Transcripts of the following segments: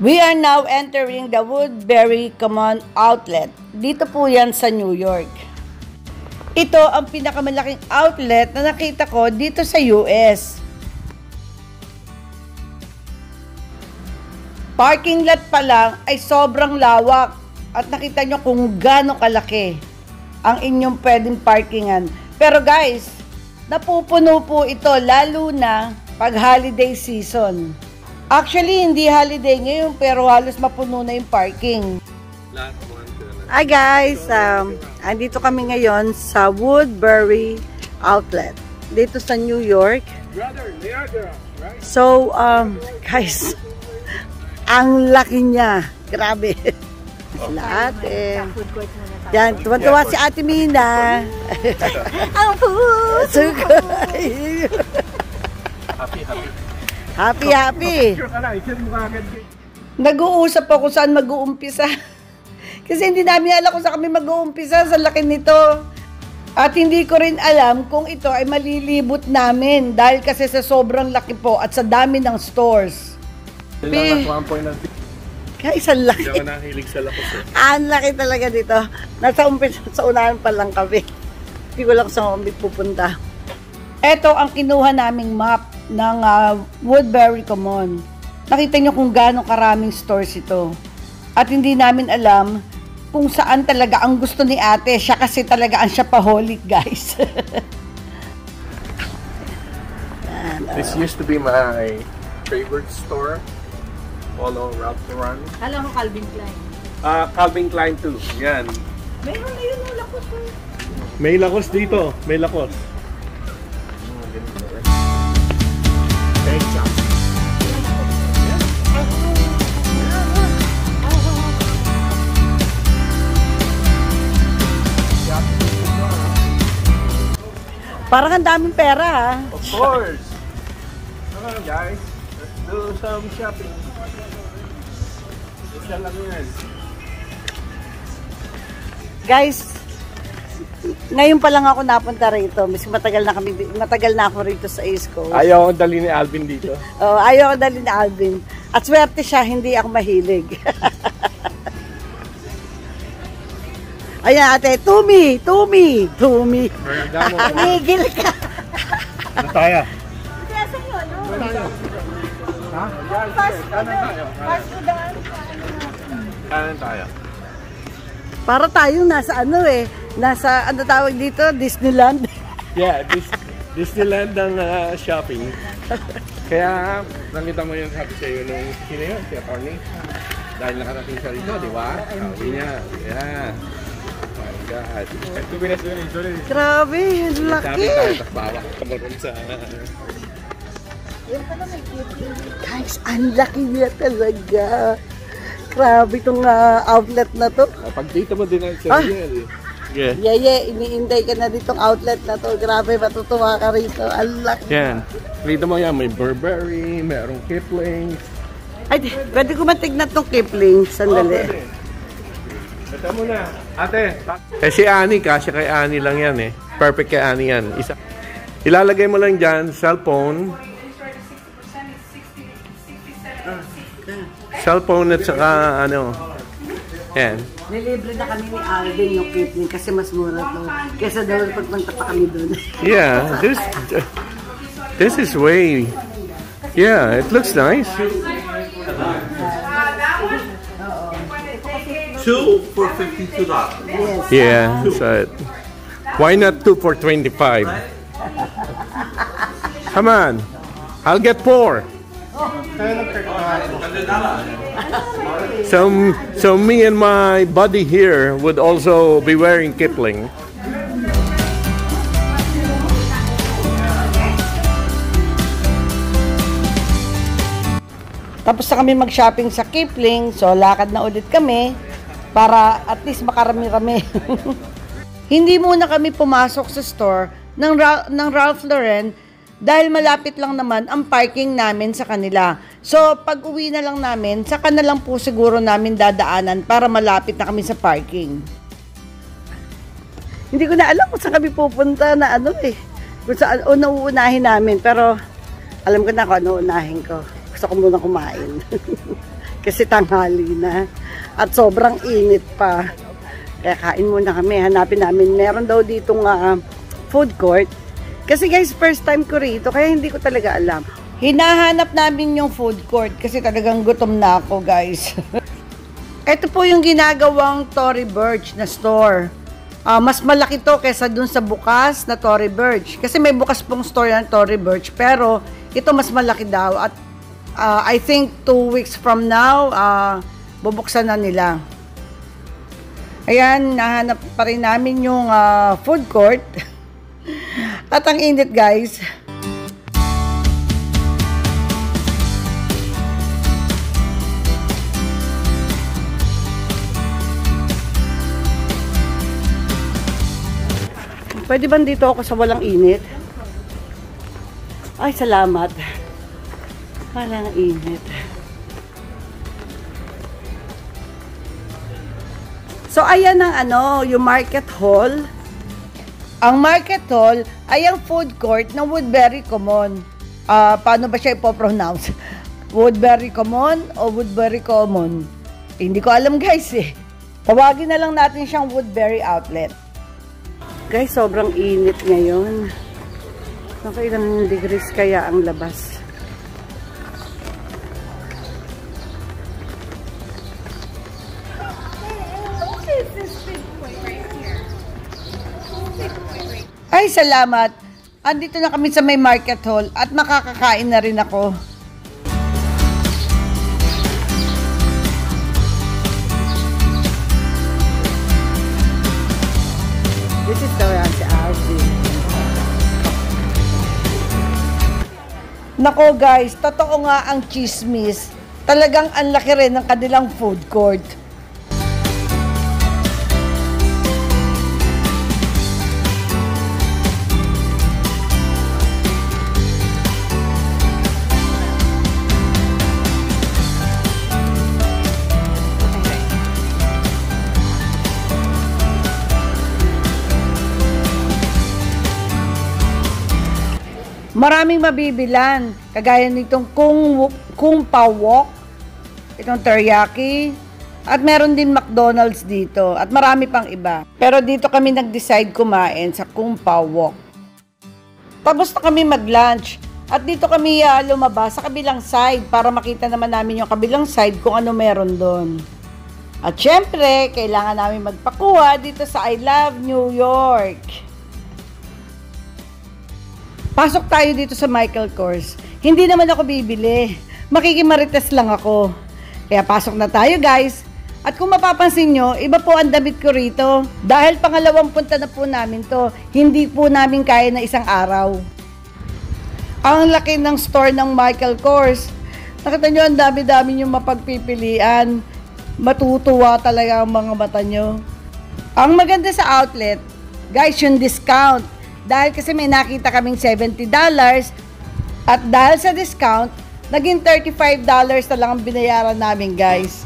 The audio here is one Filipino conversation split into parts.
We are now entering the Woodbury Common Outlet. Dito po yan sa New York. Ito ang pinakamalaking outlet na nakita ko dito sa US. Parking lot pa lang ay sobrang lawak at nakita nyo kung gaano kalaki ang inyong pwedeng parkingan. Pero guys, napupuno po ito lalo na pag holiday season. Actually, hindi holiday ngayon pero halos mapuno na yung parking. Hi guys, andito kami ngayon sa Woodbury Outlet dito sa New York. So, guys, ang laki niya. Grabe. Lahat eh. Yan, tuwa si Ate Mina. Ang puso ko. Happy. Nag-uusap ako saan mag-uumpisa. Kasi hindi namin alam kung saan kami mag-uumpisa sa laki nito. At hindi ko rin alam kung ito ay malilibot namin dahil kasi sa sobrang laki po at sa dami ng stores. Kaya isang laki. Hindi ako nahilig sa lakos eh. Ang laki talaga dito. Nasa umpisa sa unahan pa lang kami. Hindi ko lang saan kami pupunta. Ito ang kinuha naming map ng Woodbury Common. Nakita nyo kung gaano karaming stores ito. At hindi namin alam kung saan talaga ang gusto ni ate. Siya kasi talaga ang shopaholic, guys. This used to be my favorite store. Polo Ralph Lauren. Alam mo Calvin Klein? Calvin Klein too. Yan. Mayroon na yun yung lakos. May lakos dito. May lakos. Parang ang daming pera ha. Of course. Come on guys. Let's do some shopping. Isa lang yan. Guys, ngayon pa lang ako napunta rito. Mas matagal na ako rito sa East Coast. Ayaw ko dali ni Alvin dito. Oh, ayaw ko dali ni Alvin. At swerte siya, hindi ako mahilig. Ayan ate, Tumi. Nigil ka. Ano tayo? Kaya sa'yo, no? Ha? Fast food daan. Kanan tayo. Para tayong nasa ano eh. Nasa, ano tawag dito? Disneyland. Yeah, Disneyland ng shopping. Kaya, nakita mo yung sabi sa'yo nung sino yun, si Atty. Dahil nakarating siya rito, di ba? Sabi niya, yeah. Oh my God. Grabe, ang laki. Sabi tayo, tapos bawak ka mo rin sa... Guys, ang laki niya talaga. Grabe itong outlet na to. Pag dito mo din ang serial. Yeah, iniintay ka na ditong outlet na to. Grabe, matutuwa ka rito. Ang laki. Yan. Dito mo yan, may Burberry, merong Kipling. Ay, pwede ko matignan tong Kipling. Sandali. Ito muna. Ate. Si Annie, kasya kay Annie lang yan eh. Perfect kay Annie yan. Ilalagay mo lang dyan, cellphone. Cellphone at saka ano. Yan. Nilibre na kami ni Alvin yung Kipling kasi mas mura to. Kesa daw pagpunta pa kami doon. Yeah, this is way. Yeah, it looks nice. 2 for $52. Yes. Yeah, so why not 2 for 25? Come on, I'll get 4. So me and my buddy here would also be wearing Kipling. Tapos na kami mag-shopping sa Kipling, so lakad na ulit kami para at least makarami-rami. Hindi muna kami pumasok sa store ng Ralph Lauren dahil malapit lang naman ang parking namin sa kanila. So, pag uwi na lang namin, saka na lang po siguro namin dadaanan para malapit na kami sa parking. Hindi ko na alam kung saan kami pupunta na ano eh. Kung saan nauunahin namin, pero alam ko na kung ano unahin ko. Gusto ko muna kumain. Kasi tanghali na. At sobrang init pa. Kaya kain muna kami. Hanapin namin. Meron daw ditong food court. Kasi guys, first time ko rito. Kaya hindi ko talaga alam. Hinahanap namin yung food court. Kasi talagang gutom na ako guys. Ito po yung ginagawang Tory Burch na store. Mas malaki to kesa dun sa bukas na Tory Burch. Kasi may bukas pong store ng Tory Burch. Pero ito mas malaki daw. At I think 2 weeks from now, bubuksan na nila. Ayan, nahanap pa rin namin yung food court. At ang init guys. Pwede ba dito ako sa walang init? Ay, salamat. Walang init. So, ayan ang yung market hall. Ang market hall ay ang food court ng Woodbury Common. Paano ba siya ipopronounce? Woodbury Common o Woodbury Common? Hindi ko alam guys eh. Tawagin na lang natin siyang Woodbury Outlet. Guys, sobrang init ngayon. Nakailang degrees kaya ang labas. Ay, salamat. Andito na kami sa may market hall at makakakain na rin ako. This is the Alvin. Nako guys, totoo nga ang chismis. Talagang ang laki rin ng kanilang food court. Maraming mabibilan, kagaya nitong Kung Pao Wok, itong teriyaki, at meron din McDonald's dito, at marami pang iba. Pero dito kami nag-decide kumain sa Kung Pao Wok. Tapos na kami mag-lunch, at dito kami lumabas sa kabilang side para makita naman namin yung kabilang side kung ano meron doon. At syempre, kailangan namin magpakuha dito sa I Love New York. Pasok tayo dito sa Michael Kors. Hindi naman ako bibili. Makikimarites lang ako. Kaya pasok na tayo guys. At kung mapapansin nyo, iba po ang damit ko rito. Dahil pangalawang punta na po namin to. Hindi po namin kaya na isang araw. Ang laki ng store ng Michael Kors. Nakita nyo, ang dami-dami yung mapagpipilian. Matutuwa talaga ang mga mata nyo. Ang maganda sa outlet, guys, yung discount. Dahil kasi may nakita kaming $70 at dahil sa discount, naging $35 na lang ang binayaran namin guys.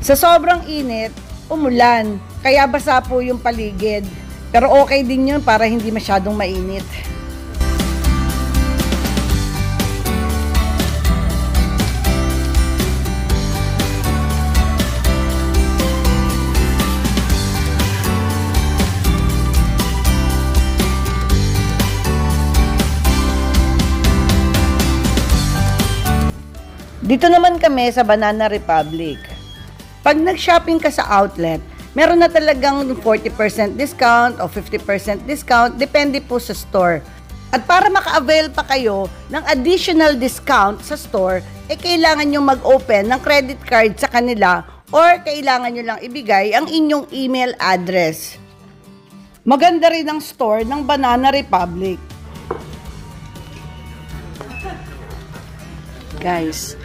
Sa sobrang init, umulan, kaya basa po yung paligid. Pero okay din yun para hindi masyadong mainit. Dito naman kami sa Banana Republic. Pag nag-shopping ka sa outlet, meron na talagang 40% discount o 50% discount, depende po sa store. At para maka-avail pa kayo ng additional discount sa store, kailangan nyo mag-open ng credit card sa kanila or kailangan nyo lang ibigay ang inyong email address. Maganda rin ang store ng Banana Republic. Guys,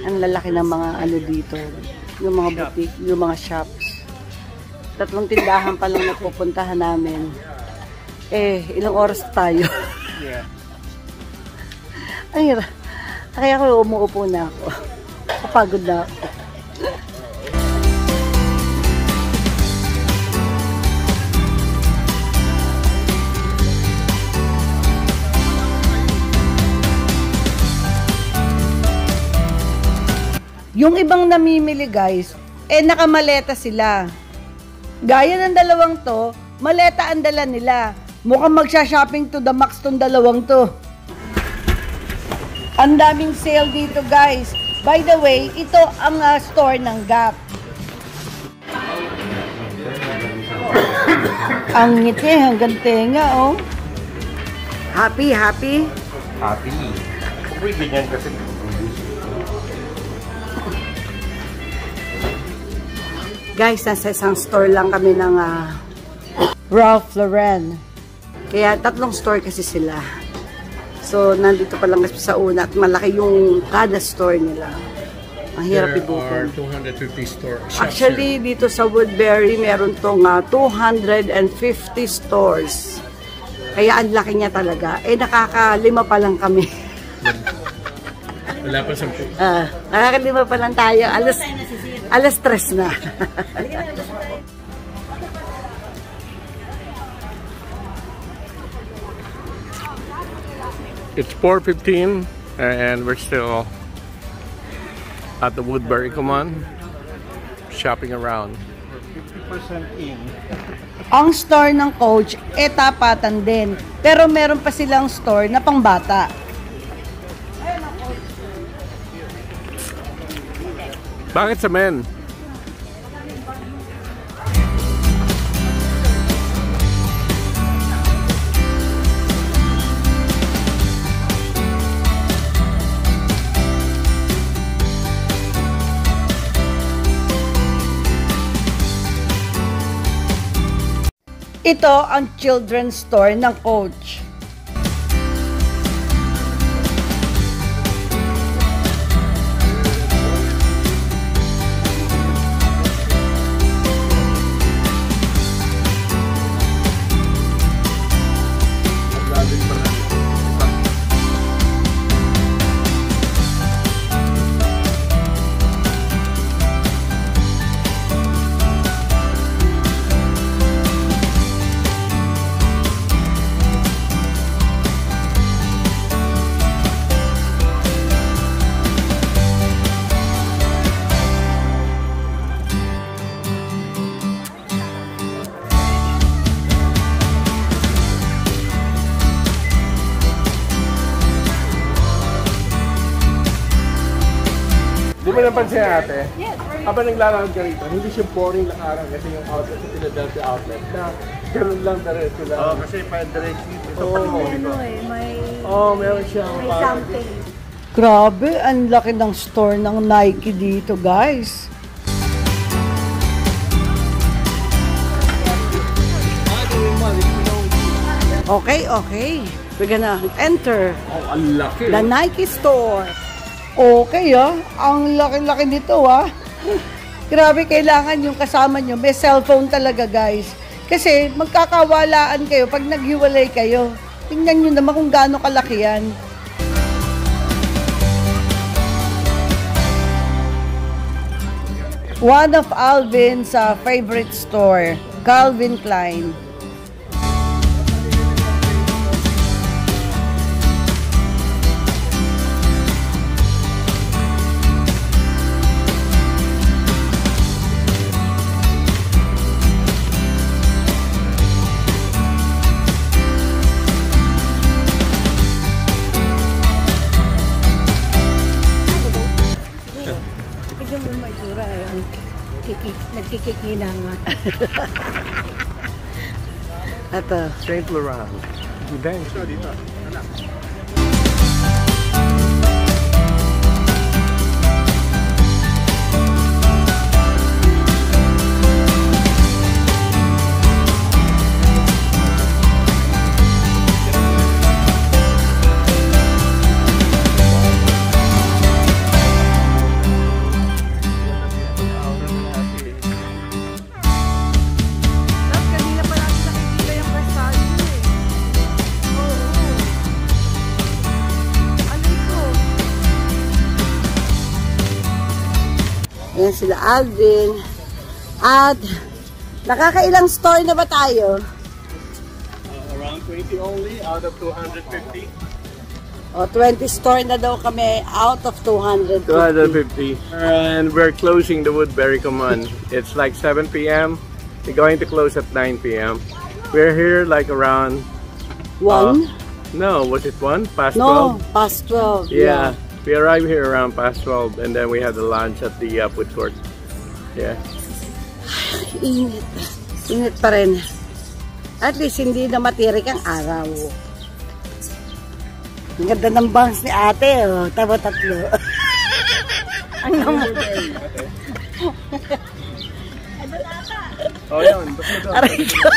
ang lalaki ng mga dito, yung mga boutique, yung mga shops. 3 tindahan pa lang napupuntahan namin. Ilang oras tayo? Yeah. Ay, kaya ako umuupo na ako. Kapagod na ako. Yung ibang namimili guys, nakamaleta sila. Gaya ng dalawang to, maleta ang dala nila. Mukhang magsha-shopping to the max tong dalawang to. Ang daming sale dito guys. By the way, ito ang store ng Gap. Ang ngiti hanggang tenga, oh. Happy, happy? Happy. Uy, ganyan kasi. Guys, nasa isang store lang kami ng Ralph Lauren. Kaya 3 store kasi sila. So, nandito pa lang kasi sa una at malaki yung kada store nila. Ang hirap ibukan. There are 250 stores. Actually, dito sa Woodbury, meron tong 250 stores. Kaya ang laki niya talaga. Nakaka-5 pa lang kami. Wala pa 10. Nakaka-5 pa lang tayo. Alas 3 na. It's 4:15 and we're still at the Woodbury Common shopping around. 50% in. Ang store ng Coach, tapatan din. Pero meron pa silang store na pangbata. Bakit sa men? Ito ang children's store ng Coach. Di mo napansin ate? Habang naglalakad ka rito, hindi siya boring lakaran kasi yung outlet sa Philadelphia outlet na ganun lang diretso lang. Kasi pa-diretso ito. Meron siyang something. Grabe, ang laki ng store ng Nike dito, guys. Okay. We're gonna enter ang laki. the Nike store. Okay, ang laki-laki nito, Grabe, kailangan yung kasama nyo. May cellphone talaga, guys. Kasi magkakawalaan kayo pag naghiwalay kayo. Tingnan nyo naman kung gaano kalaki yan. One of Alvin's favorite store, Calvin Klein. Nagkikikinangan. Ito. Saint Laurent. Eventually. Ayan sila Alvin. At nakakailang store na ba tayo? Around 20 only out of 250. O, 20 store na daw kami out of 250. 250. And we're closing the Woodbury Command. It's like 7 p.m. We're going to close at 9 p.m. We're here like around... 1? No, was it 1? Past 12? No, past 12. Yeah. We arrived here around past 12 and then we had the lunch at the food court. Yeah. Init. Init pa rin. At least hindi na matirik ang araw. Ang ganda ng bangs ni ate, oh. Tama tatlo. Oh, yun. Aray ko.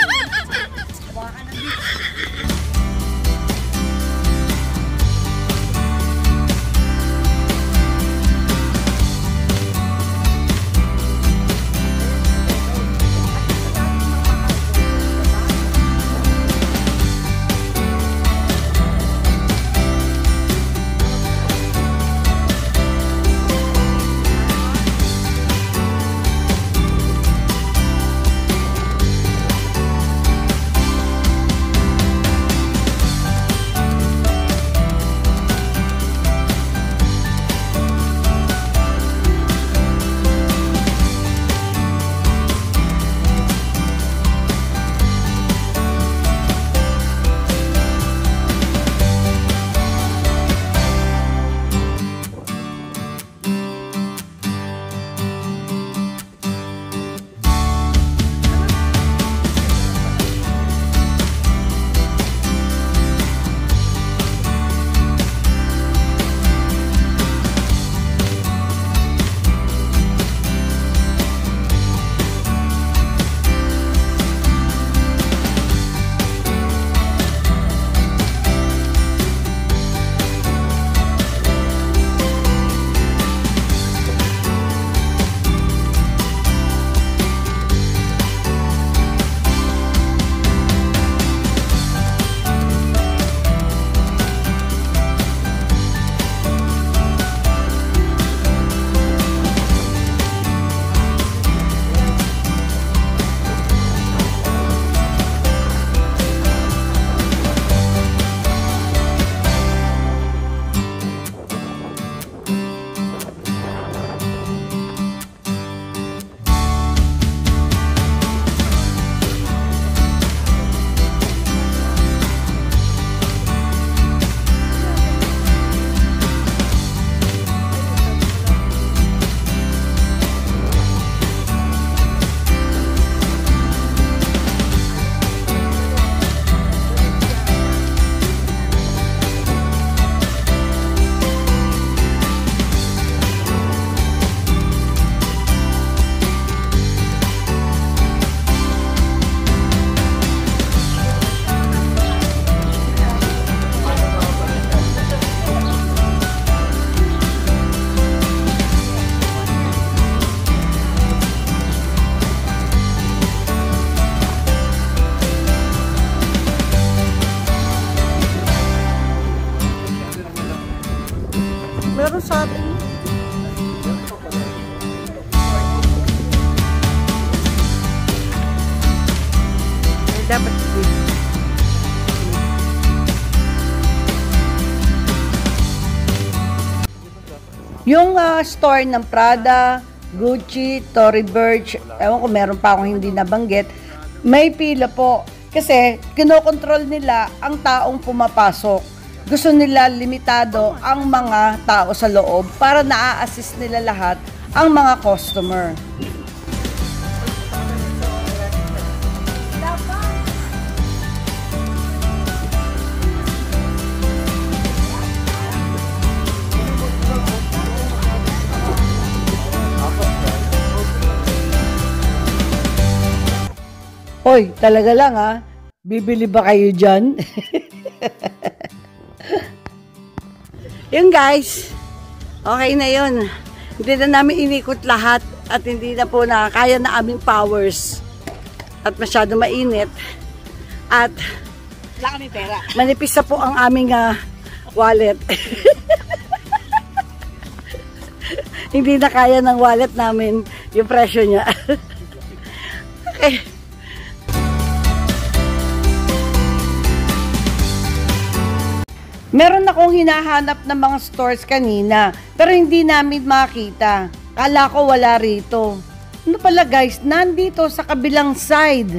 Meron sa atin. Dapat yung store ng Prada, Gucci, Tory Burch, ewan ko meron pa akong hindi nabanggit, may pila po. Kasi kinokontrol nila ang taong pumapasok. Gusto nila limitado ang mga tao sa loob para naa-assist nila lahat ang mga customer. Hoy, talaga lang ha. Bibili ba kayo dyan? Yun guys. Okay na yun. Hindi na namin inikot lahat at hindi na po nakakaya na aming powers. At masyado mainit. At wala kami pera. Manipis na po ang aming wallet. Hindi na kaya ng wallet namin yung presyo niya. Okay. Meron akong hinahanap na mga stores kanina, pero hindi namin makita. Kala ko wala rito. Ano pala guys, nandito sa kabilang side.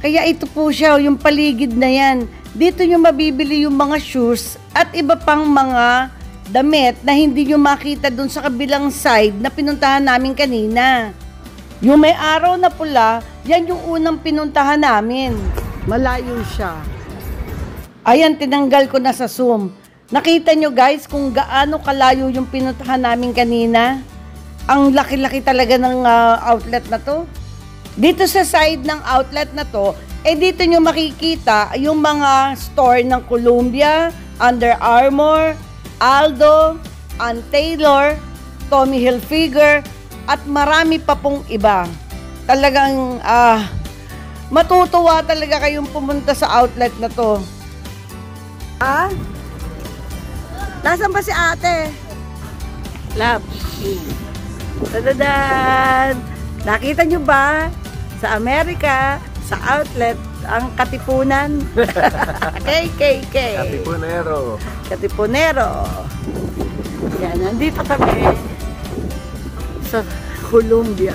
Kaya ito po siya, yung paligid na yan. Dito nyo mabibili yung mga shoes at iba pang mga damit na hindi nyo makita dun sa kabilang side na pinuntahan namin kanina. Yung may araw na pula, yan yung unang pinuntahan namin. Malayo siya. Ayan, tinanggal ko na sa zoom. Nakita nyo guys kung gaano kalayo yung pinuntahan namin kanina? Ang laki-laki talaga ng outlet na to. Dito sa side ng outlet na to, dito nyo makikita yung mga store ng Columbia, Under Armour, Aldo, Ann Taylor, Tommy Hilfiger, at marami pa pong iba. Talagang matutuwa talaga kayong pumunta sa outlet na to. Nasaan ba si ate? Love. Tadadan! Nakita nyo ba sa Amerika, sa outlet, ang katipunan? KKK. Katipunero. Katipunero. Yan, nandito kami sa Columbia.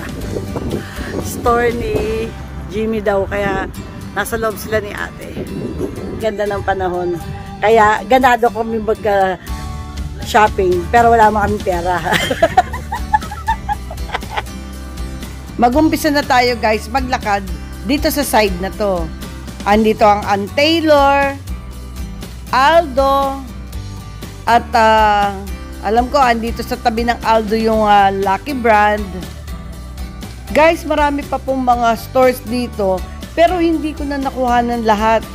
Store ni Jimmy daw, kaya nasa loob sila ni ate. Ganda ng panahon. Kaya ganado kami mag-shopping, pero wala mo kaming pera. Mag-umpisa na tayo guys, maglakad dito sa side na to. Andito ang Ann Taylor, Aldo, at alam ko andito sa tabi ng Aldo yung Lucky Brand. Guys, marami pa pong mga stores dito, pero hindi ko na nakuha ng lahat.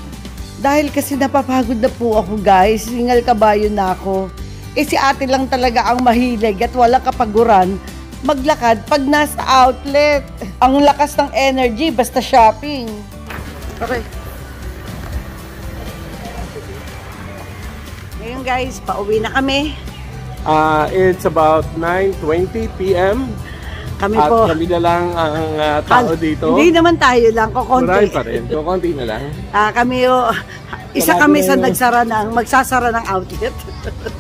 Dahil kasi napapagod na po ako guys, singal kabayo na ako. Si ate lang talaga ang mahilig at walang kapaguran maglakad pag nasa outlet. Ang lakas ng energy basta shopping. Okay. Ngayon guys, pauwi na kami. It's about 9:20 p.m. Kami At po. kami na lang ang tao dito. Hindi naman tayo lang, kukonti. Marami pa rin. Kukunti na lang. Kami isa Sarado kami na sa yung- magsasara ng outlet.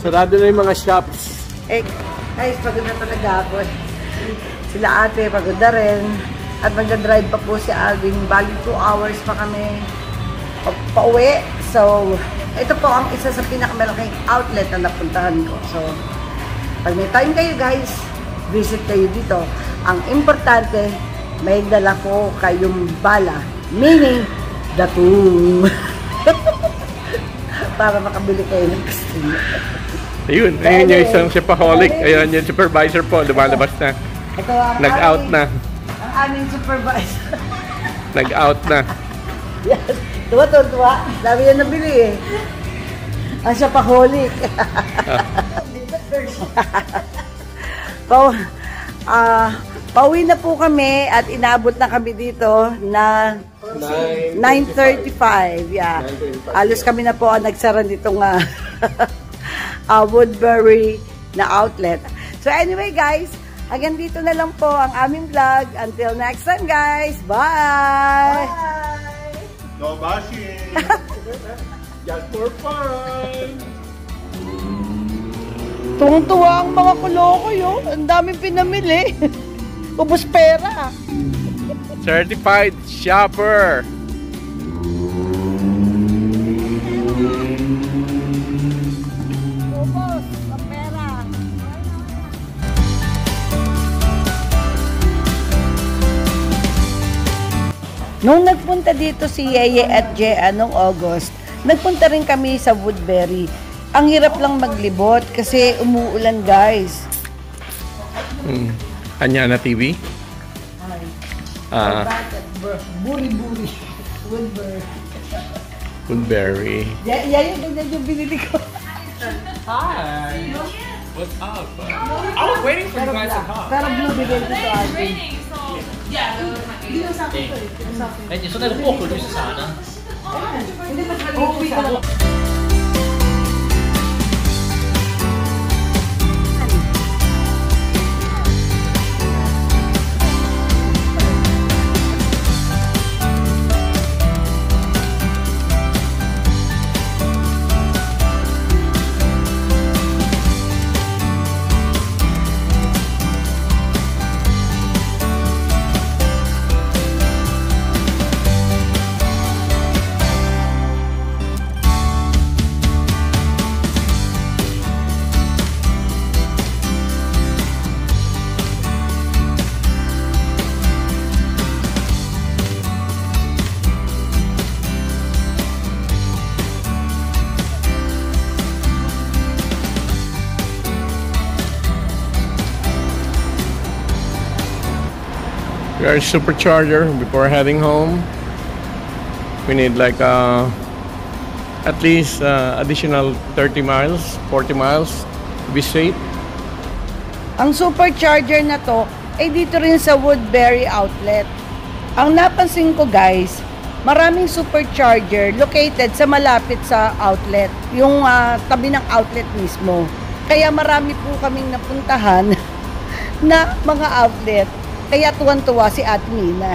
Sarado na yung mga shops. Guys, pagod na talaga ako. Sila ate, pagod na rin. At magdadrive pa po si Alvin. Bali 2 hours pa kami pauwi. So, ito po ang isa sa pinakamalaking outlet na napuntahan ko. So, pag may time kayo guys, visit kayo dito. Ang importante, may dala po kayong bala. Meaning, datum. Para makabili kayo ng gusto niyo. Ayun yung isang shopaholic. Ayun yung supervisor po, lumalabas na. Ito ang Nag-out na. Ang aming supervisor. Nag-out na. Yes. Tuwa. Dami yan nabili eh. Ang shopaholic. Pauwi na po kami at inaabot na kami dito na 9:35. Yeah. Alos kami na po ang nagsara nitong Woodbury na outlet. So anyway guys, hanggang dito na lang po ang aming vlog. Until next time guys. Bye! No bashing! Just for fun! Tuwang-tuwa ang mga kuloko yun. Ang daming pinamili. Ubus pera. Certified shopper! Ubus ang pera. Nung nagpunta dito si Yeye at Jea noong August, nagpunta rin kami sa Woodbury. Ang hirap lang maglibot kasi umuulan guys. Anya na TV? Buri-buri. Woodbury. Woodbury. Yan yung binili ko. Hi. What's up? I was waiting for you guys to come. Pero blue bigay ko to Alvin. Eh, so nag-focus sana. Hindi ba sa We are supercharger before heading home. We need like at least additional 30 miles, 40 miles to be safe. Ang supercharger na to ay dito rin sa Woodbury Outlet. Ang napansin ko guys, maraming supercharger located sa malapit sa outlet, yung tabi ng outlet mismo. Kaya marami po kaming napuntahan na mga outlet. Kaya tuwan-tuwa si Ate Nina.